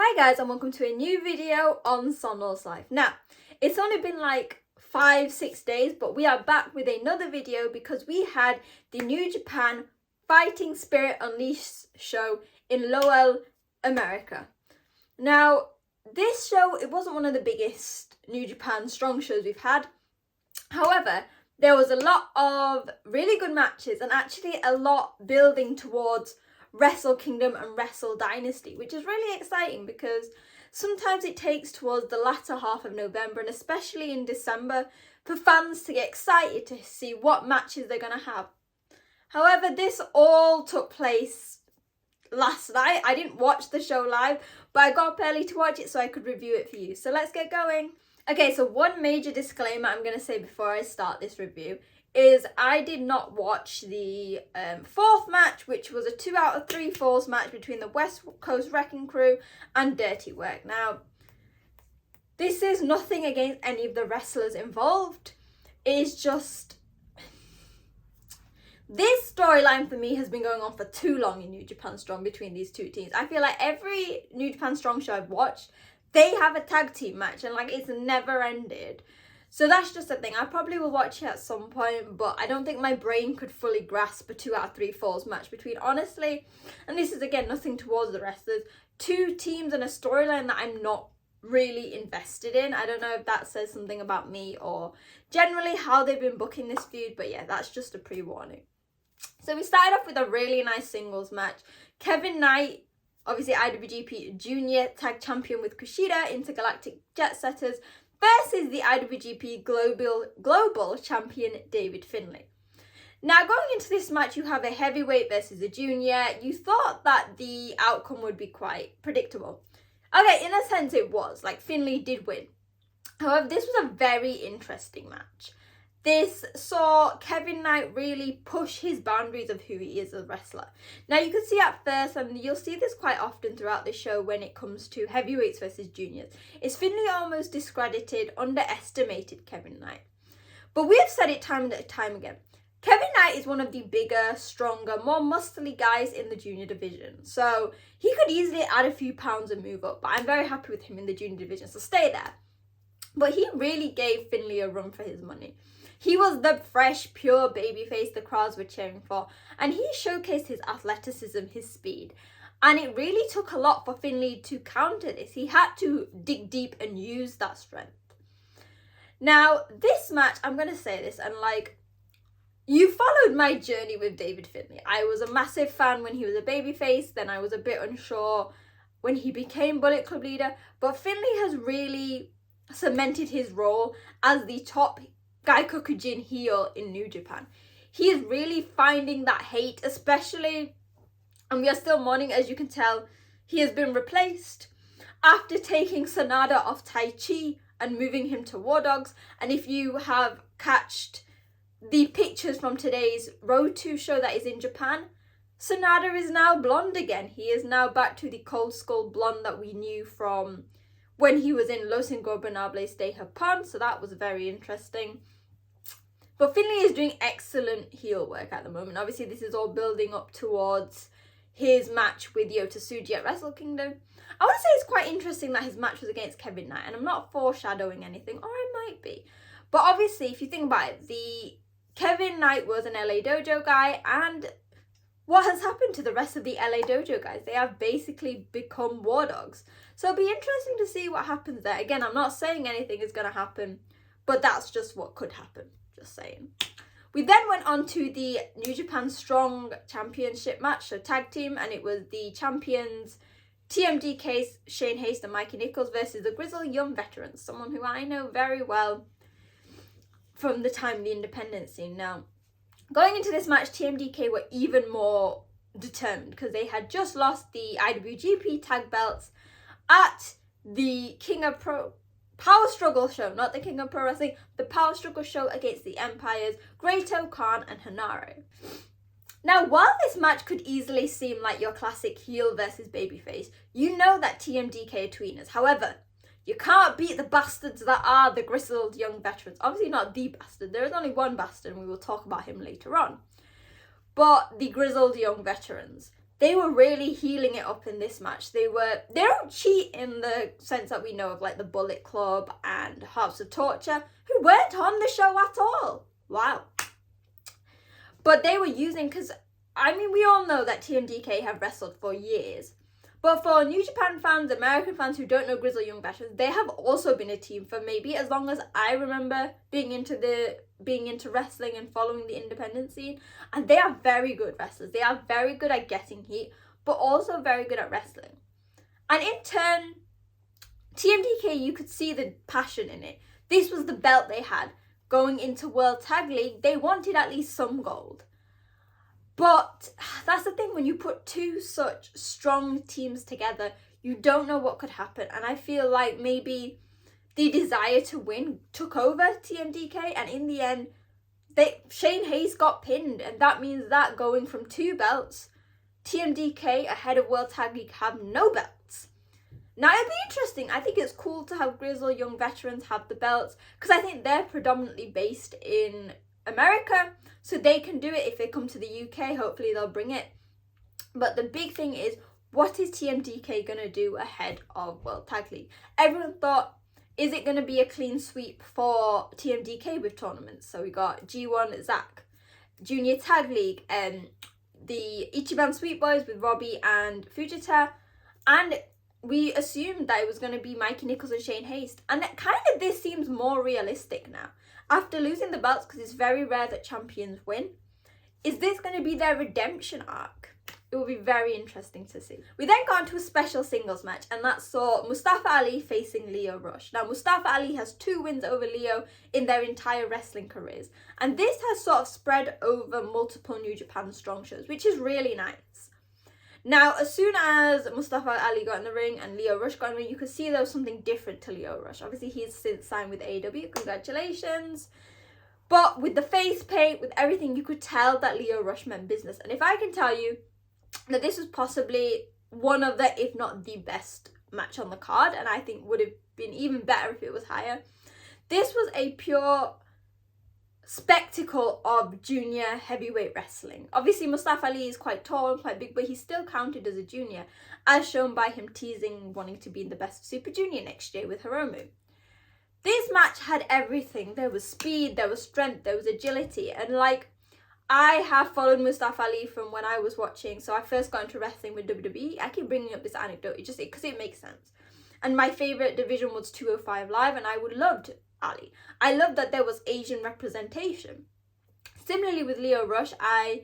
Hi guys, and welcome to a new video on Sonal's life. Now, it's only been like 5-6 days, but we are back with another video because we had the New Japan Fighting Spirit Unleashed show in Lowell, America. Now, this show, it wasn't one of the biggest New Japan Strong shows we've had. However, there was a lot of really good matches and actually a lot building towards Wrestle Kingdom and Wrestle Dynasty, which is really exciting because sometimes it takes towards the latter half of November and especially in December for fans to get excited to see what matches they're going to have. However, this all took place last night. I didn't watch the show live, but I got up early to watch it so I could review it for you. So let's get going. Okay, so one major disclaimer I'm going to say before I start this review is I did not watch the fourth match, which was a 2 out of 3 falls match between the West Coast Wrecking Crew and Dirty Work. Now, this is nothing against any of the wrestlers involved. It's just, this storyline for me has been going on for too long in New Japan Strong between these two teams. I feel like every New Japan Strong show I've watched, they have a tag team match and like it's never ended. So that's just a thing. I probably will watch it at some point, but I don't think my brain could fully grasp a 2 out of 3 falls match between, honestly, and this is again nothing towards the wrestlers, two teams and a storyline that I'm not really invested in. I don't know if that says something about me or generally how they've been booking this feud, but yeah, that's just a pre-warning. So we started off with a really nice singles match. Kevin Knight, obviously IWGP Junior Tag Champion with Kushida, Intergalactic Jet Setters, versus the IWGP Global Champion David Finlay. Now, going into this match, you have a heavyweight versus a junior. You thought that the outcome would be quite predictable. Okay, in a sense it was. Like, Finlay did win. However, this was a very interesting match. This saw Kevin Knight really push his boundaries of who he is as a wrestler. Now, you can see at first, and you'll see this quite often throughout the show when it comes to heavyweights versus juniors, is Finlay almost discredited, underestimated Kevin Knight. But we have said it time and time again. Kevin Knight is one of the bigger, stronger, more muscly guys in the junior division. So he could easily add a few pounds and move up, but I'm very happy with him in the junior division, so stay there. But he really gave Finlay a run for his money. He was the fresh, pure babyface the crowds were cheering for, and he showcased his athleticism, his speed. And it really took a lot for Finlay to counter this. He had to dig deep and use that strength. Now, this match, I'm going to say this, and like, you followed my journey with David Finlay. I was a massive fan when he was a babyface, then I was a bit unsure when he became Bullet Club leader, but Finlay has really cemented his role as the top Gaikokujin heel in New Japan. He is really finding that hate, especially, and we are still mourning, as you can tell, he has been replaced after taking Sanada off Tai Chi and moving him to War Dogs. And if you have catched the pictures from today's Road 2 show that is in Japan, Sanada is now blonde again. He is now back to the cold skull blonde that we knew from when he was in Los Ingobernables de Japón, so that was very interesting. But Finlay is doing excellent heel work at the moment. Obviously, this is all building up towards his match with Yota Tsuji at Wrestle Kingdom. I want to say it's quite interesting that his match was against Kevin Knight, and I'm not foreshadowing anything, or I might be. But obviously, if you think about it, the Kevin Knight was an LA Dojo guy, and what has happened to the rest of the LA Dojo guys? They have basically become War Dogs. So it'll be interesting to see what happens there. Again, I'm not saying anything is going to happen, but that's just what could happen. Just saying. We then went on to the New Japan Strong Championship match, so tag team, and it was the champions TMDK, Shane Haste and Mikey Nichols versus the Grizzled Young Veterans, someone who I know very well from the time of the independent scene. Now, going into this match, TMDK were even more determined because they had just lost the IWGP tag belts at the King of Power Struggle show, not the King of Pro Wrestling, the Power Struggle show against the Empires, Great-O Khan and Hanare. Now, while this match could easily seem like your classic heel versus babyface, you know that TMDK are tweeners. However, you can't beat the bastards that are the Grizzled Young Veterans. Obviously not the bastard, there is only one bastard and we will talk about him later on. But the Grizzled Young Veterans. they were really healing it up in this match. They don't cheat in the sense that we know of, like the Bullet Club and Hearts of Torture, who weren't on the show at all. Wow. But they were using, because, I mean, we all know that TMDK have wrestled for years. But for New Japan fans, American fans who don't know Grizzled Young Veterans, they have also been a team for maybe as long as I remember being into wrestling and following the independent scene. And they are very good wrestlers. They are very good at getting heat, but also very good at wrestling. And in turn, TMDK, you could see the passion in it. This was the belt they had. Going into World Tag League, they wanted at least some gold. But that's the thing, when you put two such strong teams together, you don't know what could happen. And I feel like maybe the desire to win took over TMDK, and in the end, Shane Hayes got pinned, and that means that going from 2 belts, TMDK ahead of World Tag League have no belts. Now it'd be interesting. I think it's cool to have Grizzled Young Veterans have the belts, because I think they're predominantly based in America, so they can do it. If they come to the UK, hopefully they'll bring it. But the big thing is, what is TMDK going to do ahead of World Tag League? Everyone thought, is it going to be a clean sweep for TMDK with tournaments? So we got G1 Zach, Junior Tag League, the Ichiban Sweet Boys with Robbie and Fujita, and we assumed that it was going to be Mikey Nichols and Shane Hayes. And this seems more realistic now. After losing the belts, because it's very rare that champions win, is this going to be their redemption arc? It will be very interesting to see. We then got on to a special singles match, and that saw Mustafa Ali facing Lio Rush. Now, Mustafa Ali has 2 wins over Lio in their entire wrestling careers, and this has sort of spread over multiple New Japan Strong shows, which is really nice. Now, as soon as Mustafa Ali got in the ring and Lio Rush got in the ring, you could see there was something different to Lio Rush. Obviously, he's since signed with AEW. Congratulations. But with the face paint, with everything, you could tell that Lio Rush meant business. And if I can tell you that this was possibly one of the, if not the best match on the card, and I think would have been even better if it was higher. This was a pure spectacle of junior heavyweight wrestling. Obviously, Mustafa Ali is quite tall and quite big, but he's still counted as a junior, as shown by him teasing wanting to be in the Best of Super Junior next year with Hiromu. This match had everything. There was speed, there was strength, there was agility, and like, I have followed Mustafa Ali from when I was watching, so I first got into wrestling with WWE. I keep bringing up this anecdote just because it makes sense. And my favourite division was 205 Live, and I would loved Ali. I loved that there was Asian representation. Similarly with Lio Rush, I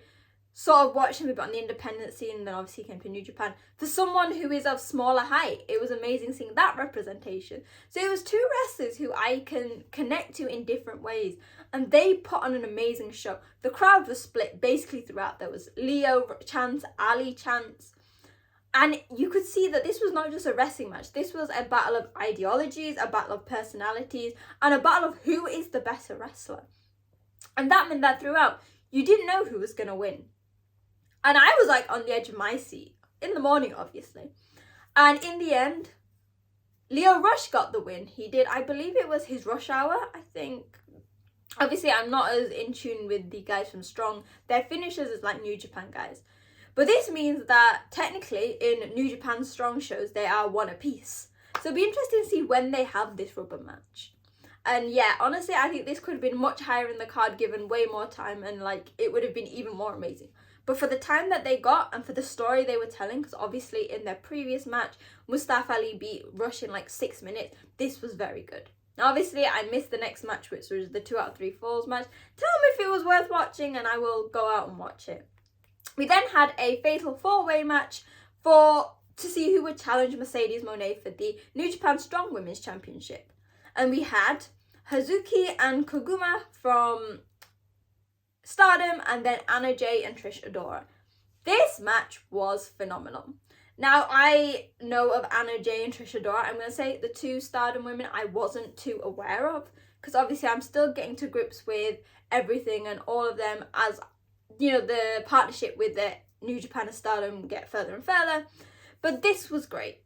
sort of watched him a bit on the independent scene, and then obviously he came to New Japan. For someone who is of smaller height, it was amazing seeing that representation. So it was 2 wrestlers who I can connect to in different ways, and they put on an amazing show. The crowd was split basically throughout. There was Lio chants, Ali chants, and you could see that this was not just a wrestling match. This was a battle of ideologies, a battle of personalities, and a battle of who is the better wrestler. And that meant that throughout, you didn't know who was going to win. And I was like on the edge of my seat, in the morning obviously. And in the end, Lio Rush got the win. He did, I believe it was his Rush Hour, I think. Obviously, I'm not as in tune with the guys from Strong. Their finishers is like New Japan guys. But this means that technically in New Japan Strong shows, they are one apiece. So it'll be interesting to see when they have this rubber match. And yeah, honestly, I think this could have been much higher in the card given way more time, and like it would have been even more amazing. But for the time that they got and for the story they were telling, because obviously in their previous match, Mustafa Ali beat Rush in like 6 minutes, this was very good. Now obviously I missed the next match, which was the 2 out of 3 falls match. Tell me if it was worth watching and I will go out and watch it. We then had a fatal 4-way match to see who would challenge Mercedes Moné for the New Japan Strong Women's Championship. And we had Hazuki and Koguma from Stardom, and then Anna Jay and Trish Adora. This match was phenomenal. Now, I know of Anna Jay and Trish Adora. I'm going to say the 2 Stardom women I wasn't too aware of, because obviously I'm still getting to grips with everything and all of them as, you know, the partnership with the New Japan and Stardom get further and further. But this was great.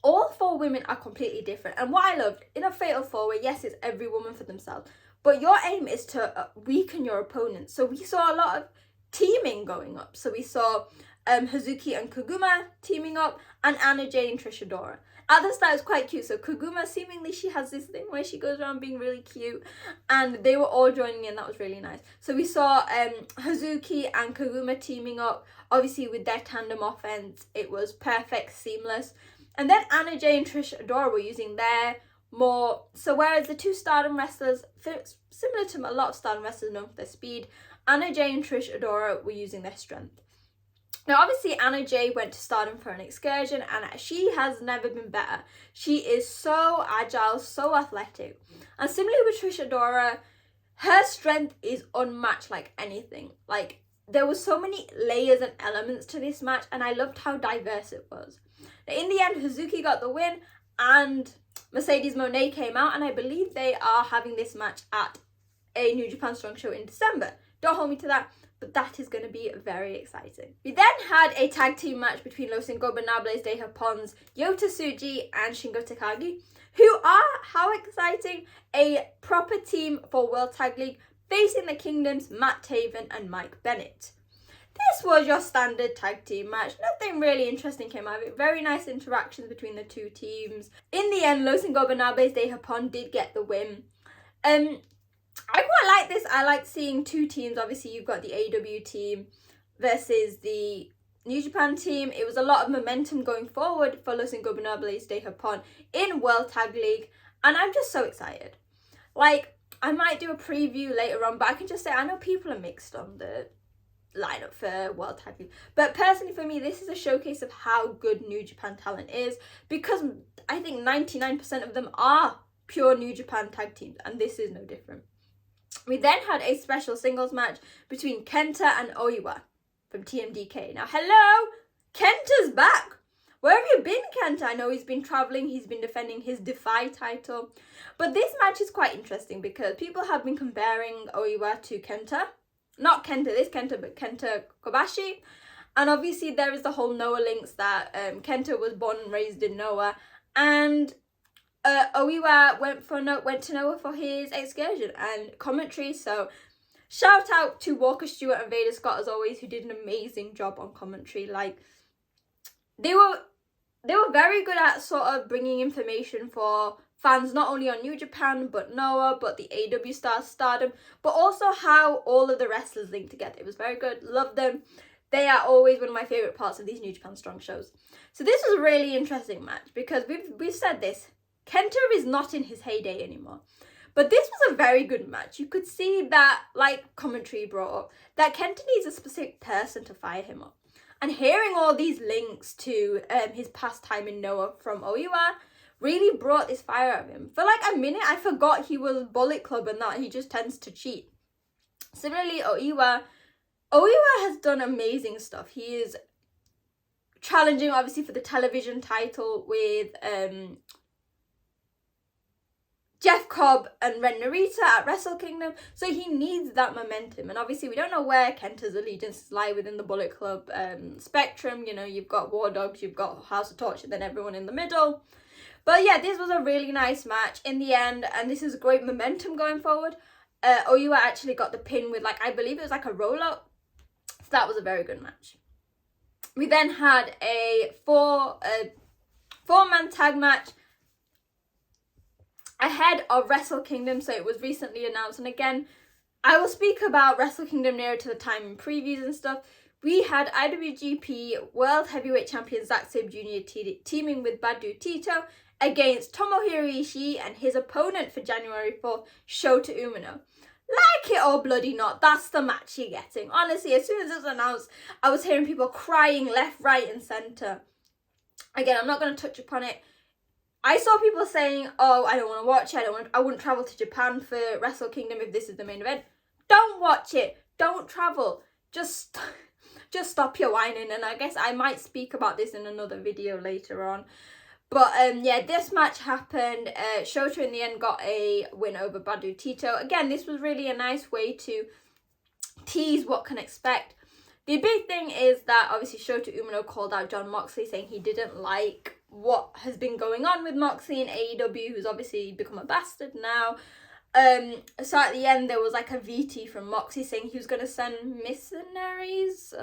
All 4 women are completely different. And what I loved, in a fatal 4-way, yes, it's every woman for themselves, but your aim is to weaken your opponent. So we saw a lot of teaming going up. So we saw Hazuki and Koguma teaming up, and Anna Jay and Trish Adora. At the start, it was quite cute. So Koguma, seemingly she has this thing where she goes around being really cute, and they were all joining in. That was really nice. So we saw Hazuki and Koguma teaming up, obviously with their tandem offense. It was perfect, seamless. And then Anna Jay and Trish Adora were using their more, so whereas the two Stardom wrestlers, similar to a lot of Stardom wrestlers known for their speed, Anna Jay and Trish Adora were using their strength. Now, obviously, Anna Jay went to Stardom for an excursion, and she has never been better. She is so agile, so athletic. And similarly with Trish Adora, her strength is unmatched like anything. Like, there were so many layers and elements to this match, and I loved how diverse it was. Now, in the end, Hazuki got the win, and Mercedes Moné came out, and I believe they are having this match at a New Japan Strong show in December. Don't hold me to that, but that is going to be very exciting. We then had a tag team match between Los Ingobernables de Japon's Yota Tsuji and Shingo Takagi, who are, how exciting, a proper team for World Tag League, facing the Kingdom's Matt Taven and Mike Bennett. This was your standard tag team match. Nothing really interesting came out of it. Very nice interactions between the two teams. In the end, Los Ingobernables de Japón did get the win. I quite like this. I like seeing two teams. Obviously, you've got the AEW team versus the New Japan team. It was a lot of momentum going forward for Los Ingobernables de Japón in World Tag League. And I'm just so excited. Like, I might do a preview later on, but I can just say, I know people are mixed on the lineup for World Tag League. But personally, for me, this is a showcase of how good New Japan talent is, because I think 99% of them are pure New Japan tag teams, and this is no different. We then had a special singles match between Kenta and Oiwa from TMDK. Now, hello! Kenta's back! Where have you been, Kenta? I know he's been travelling, he's been defending his Defy title. But this match is quite interesting because people have been comparing Oiwa to Kenta. Not Kenta, this Kenta, but Kenta Kobashi. And obviously there is the whole Noah links that Kenta was born and raised in Noah. And Oiwa went to Noah for his excursion and commentary. So shout out to Walker Stewart and Vader Scott as always, who did an amazing job on commentary. Like, they were very good at sort of bringing information for fans, not only on New Japan, but Noah, but the AEW Stardom, but also how all of the wrestlers link together. It was very good. Love them. They are always one of my favourite parts of these New Japan Strong shows. So this was a really interesting match because we've said this. Kenta is not in his heyday anymore. But this was a very good match. You could see that, like commentary brought up, that Kenta needs a specific person to fire him up. And hearing all these links to his past time in Noah from Oiwa really brought this fire out of him. For like a minute, I forgot he was Bullet Club and that he just tends to cheat. Similarly, Oiwa has done amazing stuff. He is challenging, obviously, for the television title with Jeff Cobb and Ren Narita at Wrestle Kingdom, so he needs that momentum. And obviously we don't know where Kenta's allegiances lie within the Bullet Club spectrum. You know, you've got War Dogs, you've got House of Torture, then everyone in the middle. But yeah, this was a really nice match in the end, and this is great momentum going forward. Oiwa actually got the pin with, like, I believe it was like a roll-up, so that was a very good match. We then had a four-man tag match ahead of Wrestle Kingdom, so it was recently announced. And again, I will speak about Wrestle Kingdom nearer to the time in previews and stuff. We had IWGP World Heavyweight Champion Zack Sabre Jr. teaming with Badu Tito against Tomohiro Ishii and his opponent for January 4th, Shota Umino. Like it or bloody not, that's the match you're getting. Honestly, as soon as it was announced, I was hearing people crying left, right and centre. Again, I'm not going to touch upon it. I saw people saying, oh, I don't want to watch it. I wouldn't travel to Japan for Wrestle Kingdom if this is the main event. Don't watch it. Don't travel. Just stop your whining. And I guess I might speak about this in another video later on. But yeah, this match happened. Shota in the end got a win over Badu Tito. Again, this was really a nice way to tease what can expect. The big thing is that obviously Shota Umino called out Jon Moxley, saying he didn't like what has been going on with Moxley in AEW, who's obviously become a bastard now. So at the end there was like a VT from Moxie saying he was going to send missionaries.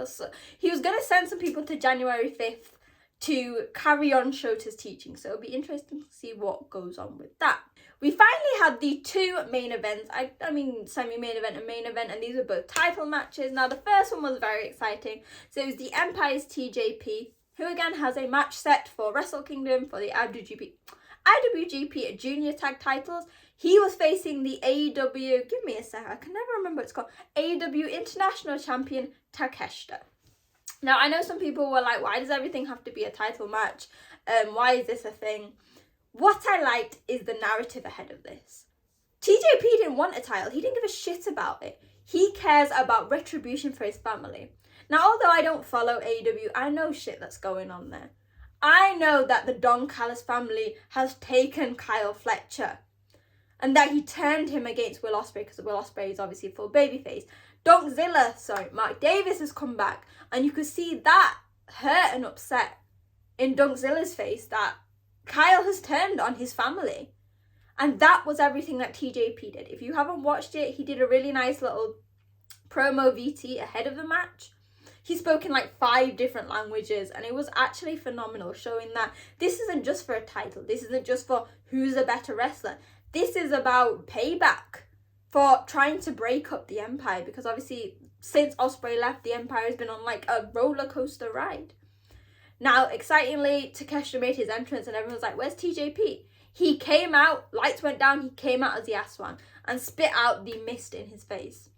He was going to send some people to January 5th to carry on Shota's teaching. So it'll be interesting to see what goes on with that. We finally had the two main events. I mean semi-main event and main event, and these were both title matches. Now the first one was very exciting. So it was the Empire's TJP, who again has a match set for Wrestle Kingdom for the IWGP Junior Tag titles. He was facing the AEW, give me a sec, I can never remember what it's called, AEW International Champion Takeshita. Now, I know some people were like, why does everything have to be a title match? Why is this a thing? What I liked is the narrative ahead of this. TJP didn't want a title. He didn't give a shit about it. He cares about retribution for his family. Now, although I don't follow AEW, I know shit that's going on there. I know that the Don Callis family has taken Kyle Fletcher and that he turned him against Will Ospreay because Will Ospreay is obviously a full babyface. Mark Davis has come back, and you could see that hurt and upset in Dunkzilla's face that Kyle has turned on his family. And that was everything that TJP did. If you haven't watched it, he did a really nice little promo VT ahead of the match. He spoke in like 5 different languages, and it was actually phenomenal, showing that this isn't just for a title. This isn't just for who's a better wrestler. This is about payback for trying to break up the Empire, because obviously since Ospreay left, the Empire has been on like a roller coaster ride. Now, excitingly, Takeshita made his entrance and everyone was like, where's TJP? He came out, lights went down, he came out as the Aswan and spit out the mist in his face.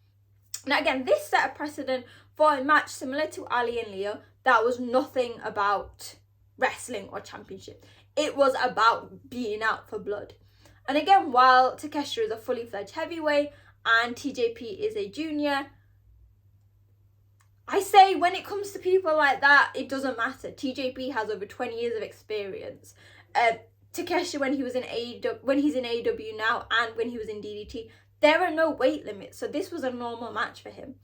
Now again, this set a precedent for a match similar to Ali and Leo that was nothing about wrestling or championship. It was about being out for blood. And again, while Takeshita is a fully fledged heavyweight and TJP is a junior, I say when it comes to people like that, it doesn't matter. TJP has over 20 years of experience. Takeshita, when he's in AEW now and when he was in DDT, there are no weight limits. So this was a normal match for him.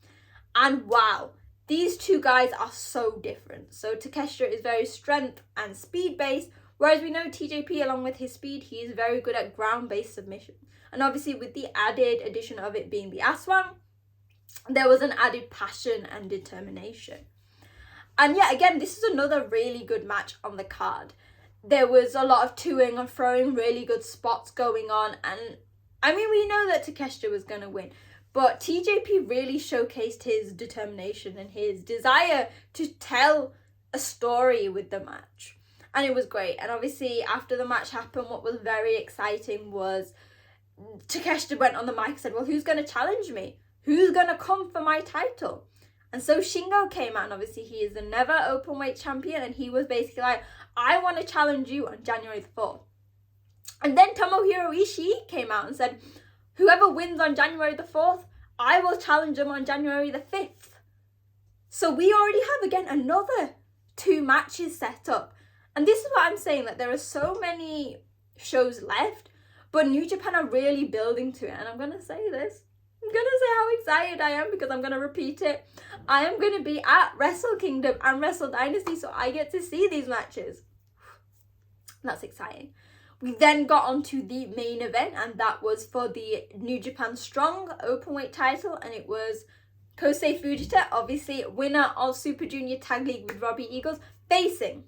And wow, these two guys are so different. So Takeshita is very strength and speed based, whereas we know TJP, along with his speed, he is very good at ground-based submission. And obviously with the added addition of it being the Aswan, there was an added passion and determination. And yeah, again, this is another really good match on the card. There was a lot of toing and throwing, really good spots going on. And I mean, we know that Takeshita was going to win, but TJP really showcased his determination and his desire to tell a story with the match. And it was great. And obviously, after the match happened, what was very exciting was Takeshita went on the mic and said, well, who's going to challenge me? Who's going to come for my title? And so Shingo came out, and obviously he is the never openweight champion, and he was basically like, I want to challenge you on January the 4th. And then Tomohiro Ishii came out and said, whoever wins on January the 4th, I will challenge them on January the 5th. So we already have, again, another 2 matches set up. And this is what I'm saying, that there are so many shows left, but New Japan are really building to it. And I'm going to say this. I'm going to say how excited I am because I'm going to repeat it. I am going to be at Wrestle Kingdom and Wrestle Dynasty, so I get to see these matches. That's exciting. We then got onto the main event, and that was for the New Japan Strong Openweight title, and it was Kosei Fujita, obviously winner of Super Junior Tag League with Robbie Eagles, facing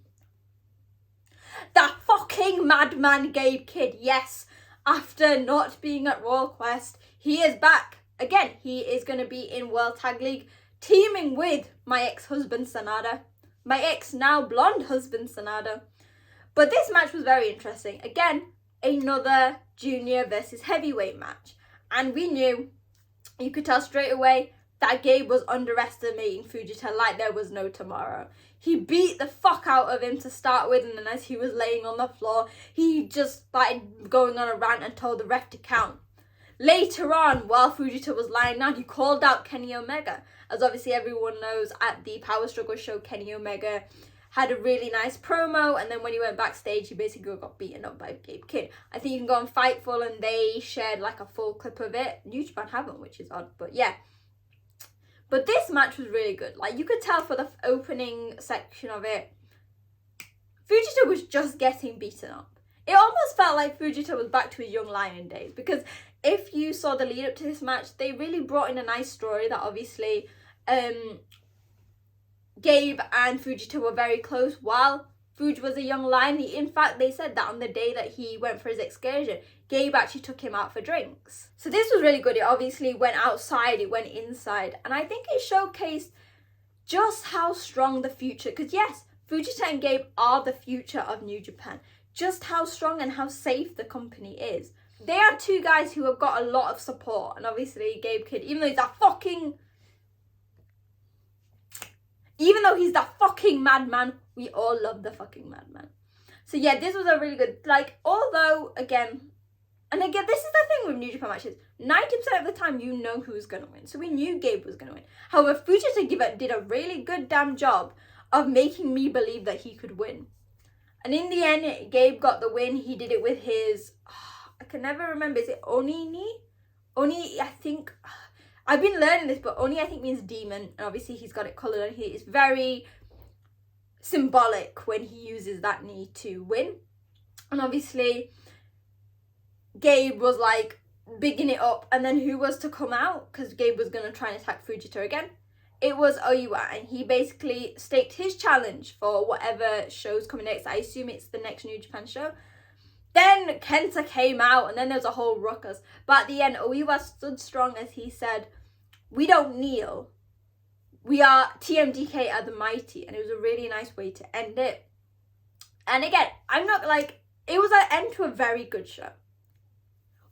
that fucking madman Gabe Kidd. Yes, after not being at Royal Quest, he is back. Again, he is going to be in World Tag League, teaming with my ex-husband Sanada. My ex-now blonde husband Sanada. But this match was very interesting. Again, another junior versus heavyweight match. And we knew, you could tell straight away, that Gabe was underestimating Fujita like there was no tomorrow. He beat the fuck out of him to start with, and then as he was laying on the floor, he just started going on a rant and told the ref to count. Later on, while Fujita was lying down, he called out Kenny Omega. As obviously everyone knows, at the Power Struggle show, Kenny Omega had a really nice promo, and then when he went backstage, he basically got beaten up by Gabe Kidd. I think you can go on Fightful, and they shared like a full clip of it. New Japan haven't, which is odd, but yeah. But this match was really good. Like, you could tell for the opening section of it, Fujita was just getting beaten up. It almost felt like Fujita was back to his young lion days, because if you saw the lead up to this match, they really brought in a nice story that obviously Gabe and Fujita were very close while Fuji was a young lion. In fact, they said that on the day that he went for his excursion, Gabe actually took him out for drinks. So this was really good. It obviously went outside, it went inside, and I think it showcased just how strong the future, because yes, Fujita and Gabe are the future of New Japan, just how strong and how safe the company is. They are two guys who have got a lot of support, and obviously Gabe Kidd, even though he's that fucking madman, we all love the fucking madman. So yeah, this was a really good, like, although again, this is the thing with New Japan matches, 90% of the time you know who's gonna win. So we knew Gabe was gonna win. However, Fujita did a really good damn job of making me believe that he could win. And in the end, Gabe got the win. He did it with his, I can never remember, is it Oni-ni? Oni, I think, I've been learning this, but Oni I think means demon, and obviously he's got it coloured on here. It's very symbolic when he uses that knee to win. And obviously Gabe was like bigging it up, and then who was to come out? Because Gabe was going to try and attack Fujita again. It was Oiwa, and he basically staked his challenge for whatever show's coming next. I assume it's the next New Japan show. Then Kenta came out, and then there was a whole ruckus. But at the end, Oiwa stood strong as he said, "We don't kneel. We are TMDK are the mighty." And it was a really nice way to end it. And again, I'm not like, it was an end to a very good show.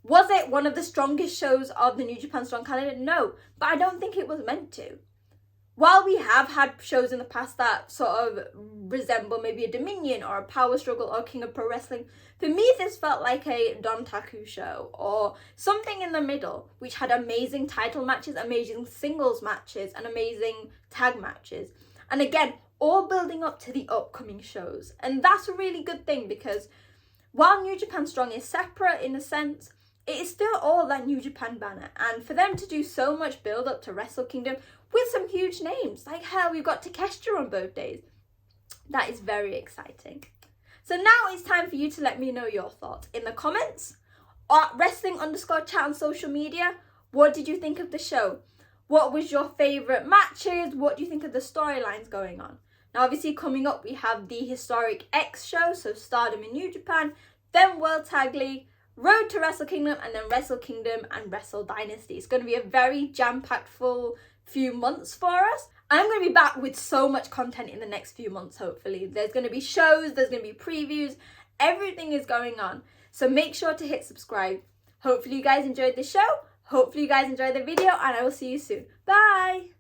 Was it one of the strongest shows of the New Japan Strong calendar? No, but I don't think it was meant to. While we have had shows in the past that sort of resemble maybe a Dominion or a Power Struggle or King of Pro Wrestling, for me this felt like a Don Taku show or something in the middle, which had amazing title matches, amazing singles matches, and amazing tag matches. And again, all building up to the upcoming shows. And that's a really good thing, because while New Japan Strong is separate in a sense, it is still all that New Japan banner. And for them to do so much build up to Wrestle Kingdom with some huge names, like hell, we've got Takeshita on both days. That is very exciting. So now it's time for you to let me know your thoughts in the comments or wrestling_chat on social media. What did you think of the show? What was your favourite matches? What do you think of the storylines going on? Now obviously coming up we have the Historic X show, so Stardom in New Japan, then World Tag League, Road to Wrestle Kingdom, and then Wrestle Kingdom and Wrestle Dynasty. It's going to be a very jam-packed full few months for us. I'm going to be back with so much content in the next few months, hopefully. There's going to be shows, there's going to be previews, everything is going on. So make sure to hit subscribe. Hopefully you guys enjoyed the show, hopefully you guys enjoyed the video, and I will see you soon. Bye!